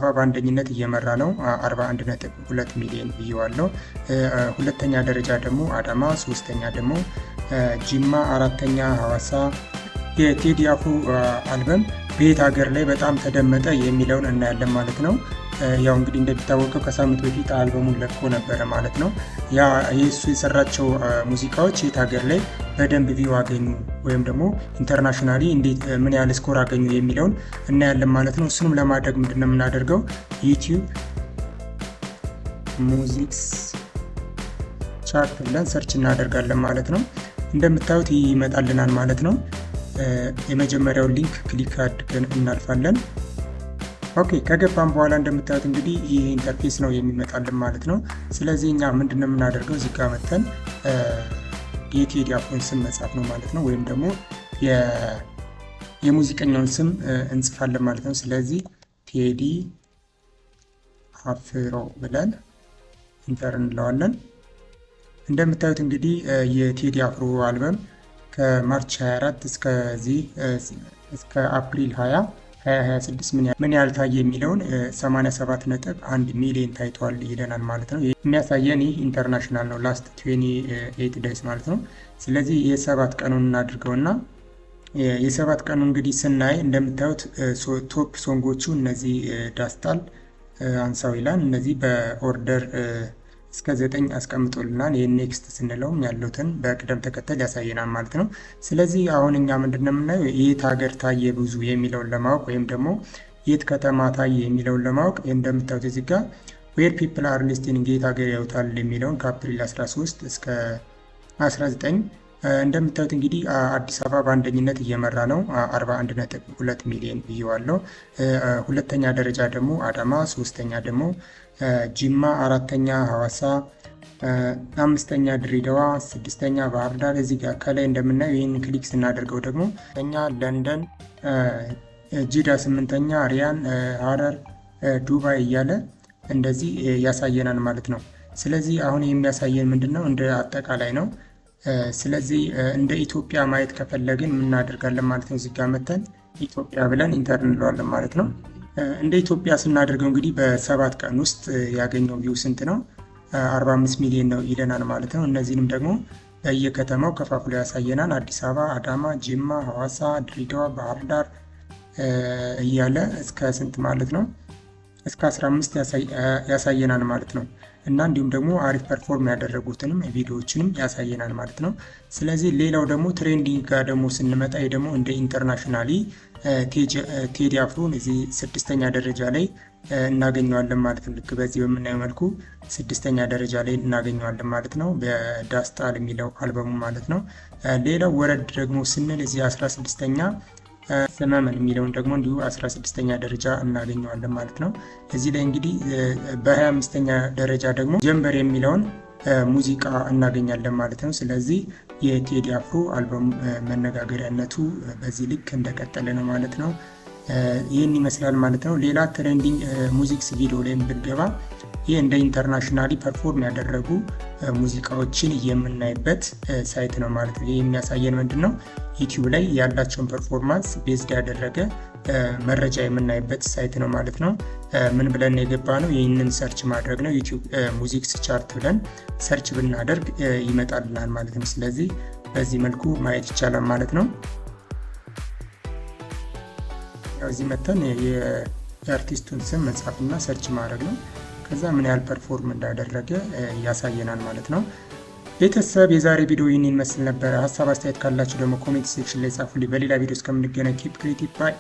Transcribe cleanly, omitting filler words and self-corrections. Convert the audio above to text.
አበባ በአንደኝነት እየመራ ነው 41.2 ሚሊዮን ቪው አለው። ሁለተኛ ደረጃ ደግሞ አዳማ፣ ሶስተኛ ደግሞ ጅማ፣ አራተኛ ሐዋሳ። የቴዲ አፍሮ አልበም በየት ሀገር ላይ በጣም ተደመጠ የሚለውን እናያለን ማለት ነው። ያው እንግዲህ እንደሚታወቀው ከሳምንት በፊት አልበሙን ለቆ ነበረ ማለት ነው። ያ የሱ የሰራቸው ሙዚቃዎች የት ሀገር ላይ በደንብ ቪው አገኙ ወይም ደግሞ ኢንተርናሽናሊ እንዴት ምን ያህል ስኮር አገኙ የሚለውን እናያለን ማለት ነው። እሱንም ለማድረግ ምንድነው የምናደርገው ዩቲዩብ ሙዚክስ ቻርት ብለን ሰርች እናደርጋለን ማለት ነው። እንደምታዩት ይመጣልናል ማለት ነው። የመጀመሪያውን ሊንክ ክሊክ አድርገን እናልፋለን። ኦኬ ከገባን በኋላ እንደምታዩት እንግዲህ ይህ ኢንተርፌስ ነው የሚመጣልን ማለት ነው። ስለዚህ እኛ ምንድነው የምናደርገው እዚህ ጋር መተን የቴዲ አፍሮን ስም መጻፍ ነው ማለት ነው። ወይም ደግሞ የሙዚቀኛውን ስም እንጽፋለን ማለት ነው። ስለዚህ ቴዲ አፍሮ ብለን ኢንተር እንለዋለን። እንደምታዩት እንግዲህ የቴዲ አፍሮ አልበም ከማርች 24 እስከ አፕሪል 2026 ምን ያህል ታየ የሚለውን 87.1 ሚሊዮን ታይቷል ይለናል ማለት ነው። የሚያሳየን ይህ ኢንተርናሽናል ነው፣ ላስት 28 ዴይስ ማለት ነው። ስለዚህ የሰባት ቀኑን እናድርገውና የሰባት ቀኑ እንግዲህ ስናይ እንደምታዩት ቶፕ ሶንጎቹ እነዚህ ዳስጣል፣ አንሳው ይላል። እነዚህ በኦርደር እስከ 9 አስቀምጦልናል። ይሄን ኔክስት ስንለውም ያሉትን በቅደም ተከተል ያሳየናል ማለት ነው። ስለዚህ አሁን እኛ ምንድነው የምናየው የት ሀገር ታየ ብዙ የሚለውን ለማወቅ ወይም ደግሞ የት ከተማ ታየ የሚለውን ለማወቅ እንደምታዩት እዚህ ጋር ዌር ፒፕል አር ሊስቲንግ የት ሀገር ያዩታል የሚለውን ከአፕሪል 13 እስከ 19 እንደምታዩት እንግዲህ አዲስ አበባ በአንደኝነት እየመራ ነው 41.2 ሚሊዮን ቪው አለው። ሁለተኛ ደረጃ ደግሞ አዳማ፣ ሶስተኛ ደግሞ ጅማ፣ አራተኛ ሐዋሳ፣ አምስተኛ ድሬዳዋ፣ ስድስተኛ ባህር ዳር። እዚህ ጋር ከላይ እንደምናየው ይህን ክሊክ ስናደርገው ደግሞ እኛ ለንደን፣ ጂዳ፣ ስምንተኛ ሪያን፣ ሀረር፣ ዱባይ እያለ እንደዚህ ያሳየናል ማለት ነው። ስለዚህ አሁን የሚያሳየን ምንድነው እንደ አጠቃላይ ነው። ስለዚህ እንደ ኢትዮጵያ ማየት ከፈለግን ምን እናደርጋለን ማለት ነው። እዚህ ጋር መተን ኢትዮጵያ ብለን ኢንተር እንለዋለን ማለት ነው። እንደ ኢትዮጵያ ስናደርገው እንግዲህ በሰባት ቀን ውስጥ ያገኘው ቪው ስንት ነው? 45 ሚሊዮን ነው ይለናል ማለት ነው። እነዚህንም ደግሞ በየከተማው ከፋፍሎ ያሳየናል። አዲስ አበባ፣ አዳማ፣ ጅማ፣ ሐዋሳ፣ ድሬዳዋ፣ ባህር ዳር እያለ እስከ ስንት ማለት ነው? እስከ 15 ያሳየናል ማለት ነው። እና እንዲሁም ደግሞ አሪፍ ፐርፎርም ያደረጉትንም ቪዲዮዎችንም ያሳየናል ማለት ነው። ስለዚህ ሌላው ደግሞ ትሬንዲንግ ጋር ደግሞ ስንመጣ ይሄ ደግሞ እንደ ኢንተርናሽናሊ ቴዲ አፍሮን እዚህ 6ኛ ደረጃ ላይ እናገኘዋለን ማለት ነው። ልክ በዚህ በምናየው መልኩ 6ኛ ደረጃ ላይ እናገኘዋለን ማለት ነው፣ በዳስጣል የሚለው አልበሙ ማለት ነው። ሌላው ወረድ ደግሞ ስንል እዚህ 16ኛ ሰመመን የሚለውን ደግሞ እንዲሁ 16ኛ ደረጃ እናገኘዋለን ማለት ነው። እዚህ ላይ እንግዲህ በ25ኛ ደረጃ ደግሞ ጀንበር የሚለውን ሙዚቃ እናገኛለን ማለት ነው። ስለዚህ የቴዲ አፍሮ አልበም መነጋገሪያነቱ በዚህ ልክ እንደቀጠለ ነው ማለት ነው። ይህን ይመስላል ማለት ነው። ሌላ ትሬንዲንግ ሙዚክስ ቪዲዮ ላይ ብንገባ ይህ እንደ ኢንተርናሽናሊ ፐርፎርም ያደረጉ ሙዚቃዎችን የምናይበት ሳይት ነው ማለት ነው። ይህ የሚያሳየን ምንድን ነው? ዩቲዩብ ላይ ያላቸውን ፐርፎርማንስ ቤዝድ ያደረገ መረጃ የምናይበት ሳይት ነው ማለት ነው። ምን ብለን የገባ ነው? ይህንን ሰርች ማድረግ ነው። ዩቲዩብ ሙዚክስ ቻርት ብለን ሰርች ብናደርግ ይመጣልናል ማለት ነው። ስለዚህ በዚህ መልኩ ማየት ይቻላል ማለት ነው። እዚህ መተን የአርቲስቱን ስም መጻፍና ሰርች ማድረግ ነው። ከዛ ምን ያህል ፐርፎርም እንዳደረገ ያሳየናል ማለት ነው። ቤተሰብ የዛሬ ቪዲዮ ይህን ይመስል ነበረ። ሀሳብ አስተያየት ካላችሁ ደግሞ ኮሜንት ሴክሽን ላይ ጻፉልኝ። በሌላ ቪዲዮ እስከምንገናኝ ኪፕ ክሬቲቭ ባይ